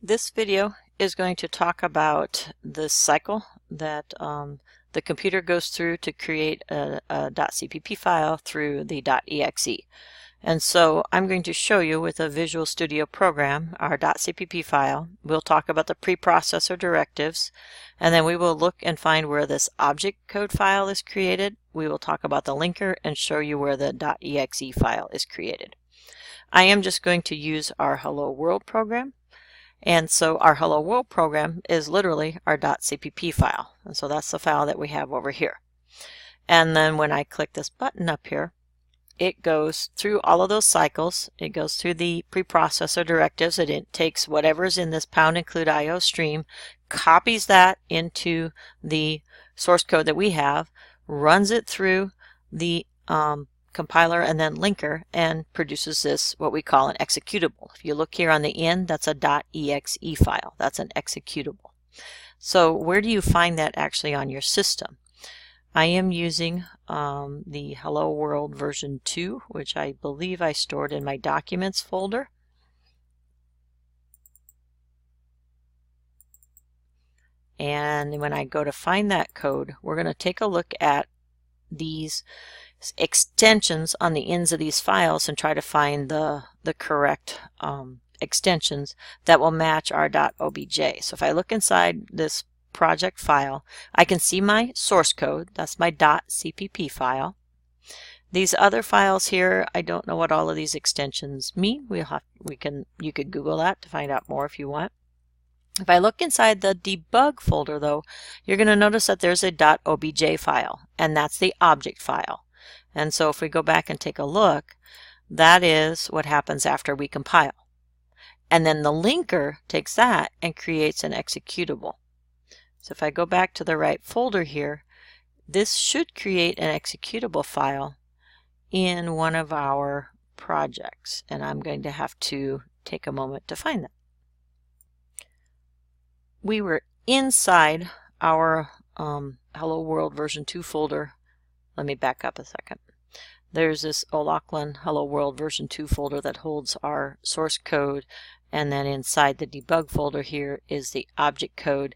This video is going to talk about the cycle that the computer goes through to create a .cpp file through the .exe. And so I'm going to show you with a Visual Studio program our .cpp file. We'll talk about the preprocessor directives, and then we will look and find where this object code file is created. We will talk about the linker and show you where the .exe file is created. I am just going to use our Hello World program. And so our Hello World program is literally our .cpp file. And so that's the file that we have over here. And then when I click this button up here, it goes through all of those cycles. It goes through the preprocessor directives, and it takes whatever's in this #include.io stream, copies that into the source code that we have, runs it through the compiler and then linker, and produces this what we call an executable. If you look here on the end, that's a .exe file. That's an executable. So where do you find that actually on your system? I am using the Hello World version 2, which I believe I stored in my documents folder. And when I go to find that code, we're going to take a look at these extensions on the ends of these files and try to find the correct extensions that will match our .obj. So if I look inside this project file, I can see my source code. That's my .cpp file. These other files here, I don't know what all of these extensions mean. You could Google that to find out more if you want. If I look inside the debug folder though, you're going to notice that there's a .obj file, and that's the object file. And so if we go back and take a look, that is what happens after we compile. And then the linker takes that and creates an executable. So if I go back to the right folder here, this should create an executable file in one of our projects. And I'm going to have to take a moment to find that. We were inside our Hello World version 2 folder. Let me back up a second. There's this O'Loughlin Hello World version 2 folder that holds our source code, and then inside the debug folder here is the object code.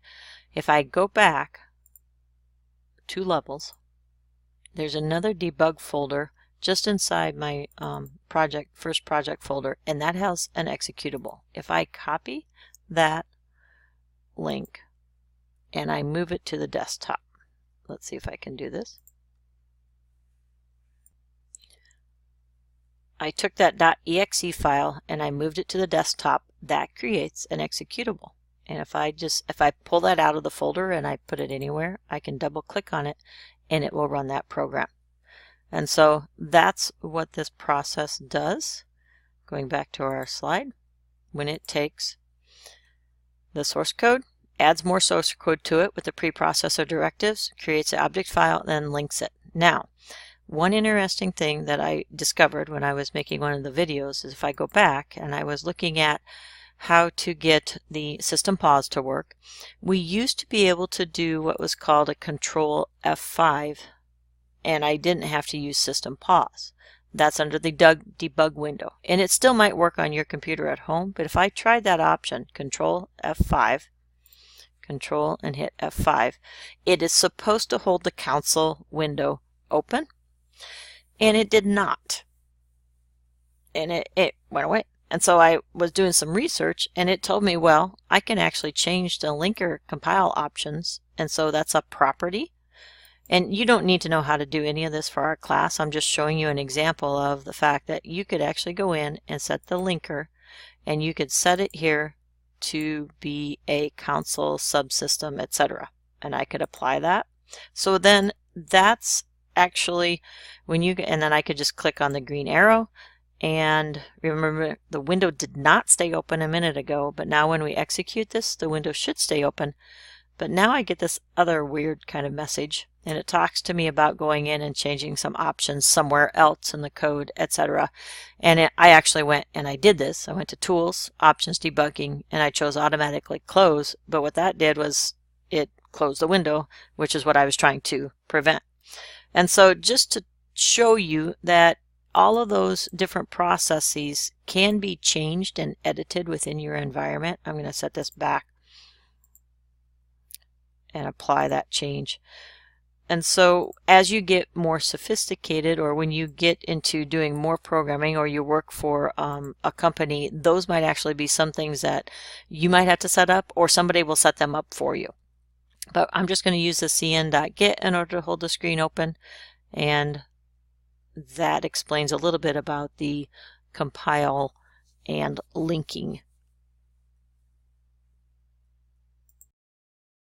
If I go back 2 levels, there's another debug folder just inside my first project folder, and that has an executable. If I copy that link and I move it to the desktop, let's see if I can do this. I took that .exe file and I moved it to the desktop. That creates an executable. And if I pull that out of the folder and I put it anywhere, I can double click on it and it will run that program. And so that's what this process does. Going back to our slide, when it takes the source code, adds more source code to it with the preprocessor directives, creates an object file, then links it. Now, one interesting thing that I discovered when I was making one of the videos is if I go back and I was looking at how to get the system pause to work, we used to be able to do what was called a Control F5, and I didn't have to use system pause. That's under the debug window, and it still might work on your computer at home, but if I tried that option, Control F5, Control and hit F5, it is supposed to hold the console window open, and it did not, and it went away. And so I was doing some research, and it told me, well, I can actually change the linker compile options, and so that's a property. And you don't need to know how to do any of this for our class. I'm just showing you an example of the fact that you could actually go in and set the linker, and you could set it here to be a console subsystem, etc. And I could apply that. So then that's actually when and then I could just click on the green arrow. And remember, the window did not stay open a minute ago, but now when we execute this, the window should stay open. But now I get this other weird kind of message, and it talks to me about going in and changing some options somewhere else in the code, etc. And I actually went and I did this. I went to Tools, Options, Debugging, and I chose Automatically Close. But what that did was it closed the window, which is what I was trying to prevent. And so just to show you that all of those different processes can be changed and edited within your environment. I'm going to set this back and apply that change. And so as you get more sophisticated, or when you get into doing more programming, or you work for a company, those might actually be some things that you might have to set up, or somebody will set them up for you. But I'm just going to use the cn.get in order to hold the screen open, and that explains a little bit about the compile and linking